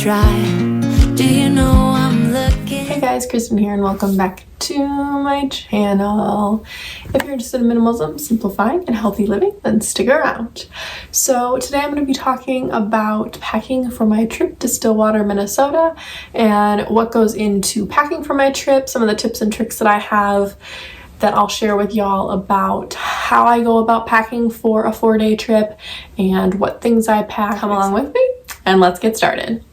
dry. Do you know I'm looking? Hey guys, Kristen here and welcome back to my channel. If you're interested in minimalism, simplifying, and healthy living, then stick around. So today I'm going to be talking about packing for my trip to Stillwater, Minnesota, and what goes into packing for my trip, some of the tips and tricks that I have that I'll share with y'all about how I go about packing for a 4-day trip and what things I pack. Come along with me and let's get started.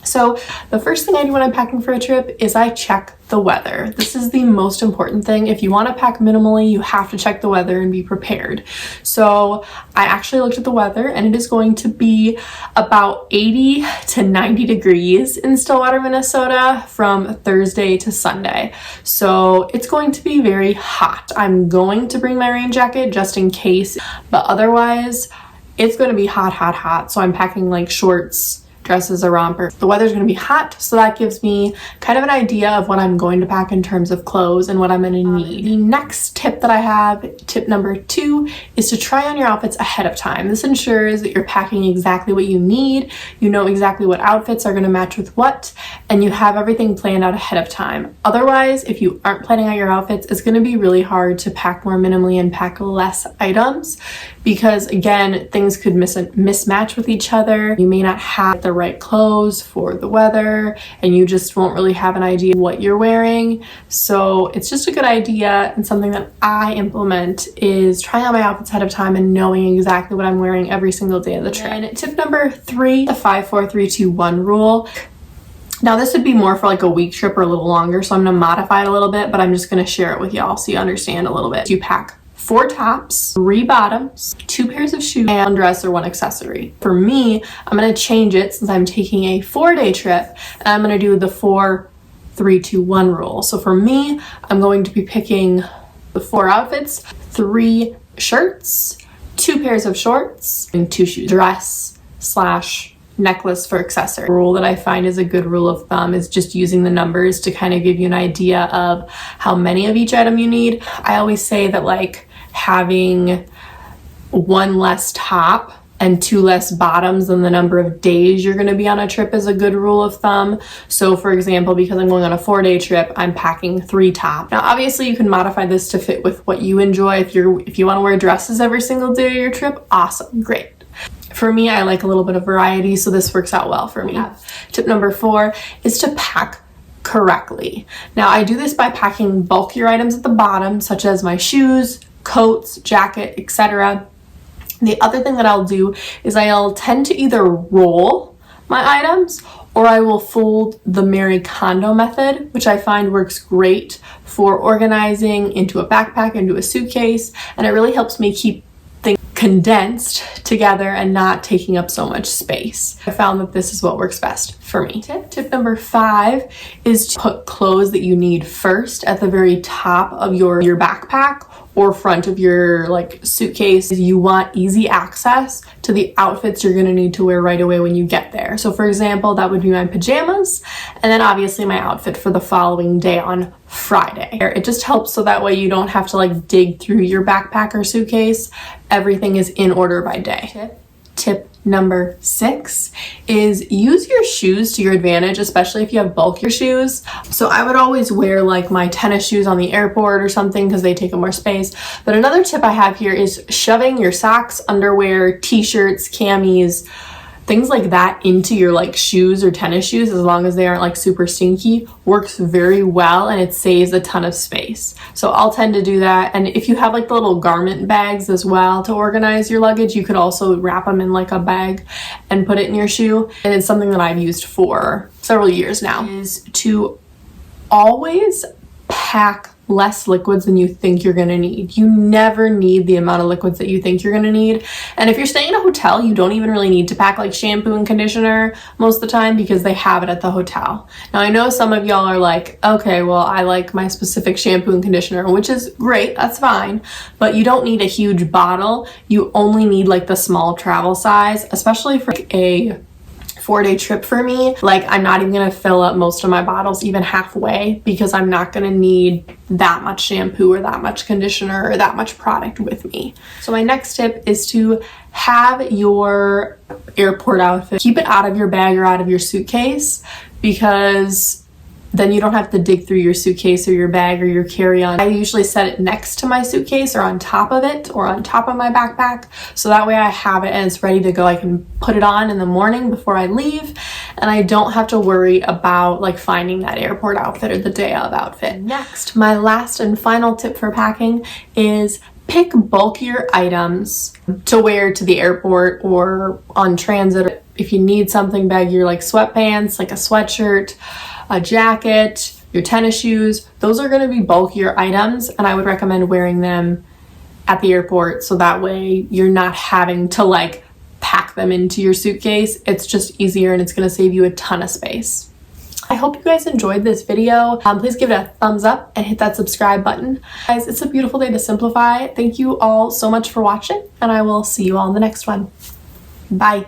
So the first thing I do when I'm packing for a trip is I check the weather. This is the most important thing. If you want to pack minimally, you have to check the weather and be prepared. So I actually looked at the weather and it is going to be about 80 to 90 degrees in Stillwater, Minnesota from Thursday to Sunday. So it's going to be very hot. I'm going to bring my rain jacket just in case, but otherwise it's going to be hot, hot, hot. So I'm packing like shorts, dresses, a romper. The weather's going to be hot, so that gives me kind of an idea of what I'm going to pack in terms of clothes and what I'm going to need. The next tip that I have, tip number 2, is to try on your outfits ahead of time. This ensures that you're packing exactly what you need, you know exactly what outfits are going to match with what, and you have everything planned out ahead of time. Otherwise, if you aren't planning out your outfits, it's going to be really hard to pack more minimally and pack less items because, again, things could mismatch with each other. You may not have the right clothes for the weather and you just won't really have an idea what you're wearing. So it's just a good idea, and something that I implement is trying on my outfits ahead of time and knowing exactly what I'm wearing every single day of the trip. And tip number 3, the 5-4-3-2-1 rule. Now this would be more for like a week trip or a little longer, so I'm going to modify it a little bit, but I'm just going to share it with y'all so you understand a little bit. You pack 4 tops, 3 bottoms, 2 pairs of shoes, and 1 dress or 1 accessory. For me, I'm going to change it since I'm taking a 4-day trip, and I'm going to do the 4-3-2-1 rule. So for me, I'm going to be picking the 4 outfits, 3 shirts, 2 pairs of shorts, and 2 shoes. Dress / necklace for accessory. The rule that I find is a good rule of thumb is just using the numbers to kind of give you an idea of how many of each item you need. I always say that like having 1 less top and 2 less bottoms than the number of days you're going to be on a trip is a good rule of thumb. So for example, because I'm going on a 4-day trip, I'm packing 3 tops. Now obviously you can modify this to fit with what you enjoy. If you want to wear dresses every single day of your trip, awesome, great. For me, I like a little bit of variety, so this works out well for me. Tip number 4 is to pack correctly. Now I do this by packing bulkier items at the bottom, such as my shoes, coats, jacket, etc. The other thing that I'll do is I'll tend to either roll my items or I will fold the Marie Kondo method, which I find works great for organizing into a backpack, into a suitcase, and it really helps me keep things condensed together and not taking up so much space. I found that this is what works best for me. Tip number 5 is to put clothes that you need first at the very top of your backpack or front of your like suitcase. You want easy access to the outfits you're going to need to wear right away when you get there. So for example, that would be my pajamas and then obviously my outfit for the following day on Friday. It just helps so that way you don't have to like dig through your backpack or suitcase. Everything is in order by day. Tip number 6 is use your shoes to your advantage, especially if you have bulkier shoes. So I would always wear like my tennis shoes on the airport or something because they take up more space. But another tip I have here is shoving your socks, underwear, t-shirts, camis, things like that into your like shoes or tennis shoes, as long as they aren't like super stinky, works very well and it saves a ton of space. So I'll tend to do that. And if you have like the little garment bags as well to organize your luggage, you could also wrap them in like a bag and put it in your shoe. And it's something that I've used for several years now, is to always pack less liquids than you think you're going to need. You never need the amount of liquids that you think you're going to need. And if you're staying in a hotel, you don't even really need to pack like shampoo and conditioner most of the time because they have it at the hotel. Now I know some of y'all are like, okay, well I like my specific shampoo and conditioner, which is great, that's fine, but you don't need a huge bottle. You only need like the small travel size, especially for like a 4-day trip for me, like I'm not even gonna fill up most of my bottles even halfway, because I'm not gonna need that much shampoo or that much conditioner or that much product with me. So my next tip is to have your airport outfit, keep it out of your bag or out of your suitcase, because then you don't have to dig through your suitcase or your bag or your carry-on. I usually set it next to my suitcase or on top of it or on top of my backpack, so that way I have it and it's ready to go. I can put it on in the morning before I leave, and I don't have to worry about like finding that airport outfit or the day of outfit. Next, my last and final tip for packing is pick bulkier items to wear to the airport or on transit. If you need something baggier, like sweatpants, like a sweatshirt, a jacket, your tennis shoes, those are going to be bulkier items, and I would recommend wearing them at the airport, so that way you're not having to like pack them into your suitcase. It's just easier and it's going to save you a ton of space. I hope you guys enjoyed this video. Please give it a thumbs up and hit that subscribe button. Guys, it's a beautiful day to simplify. Thank you all so much for watching, and I will see you all in the next one. Bye.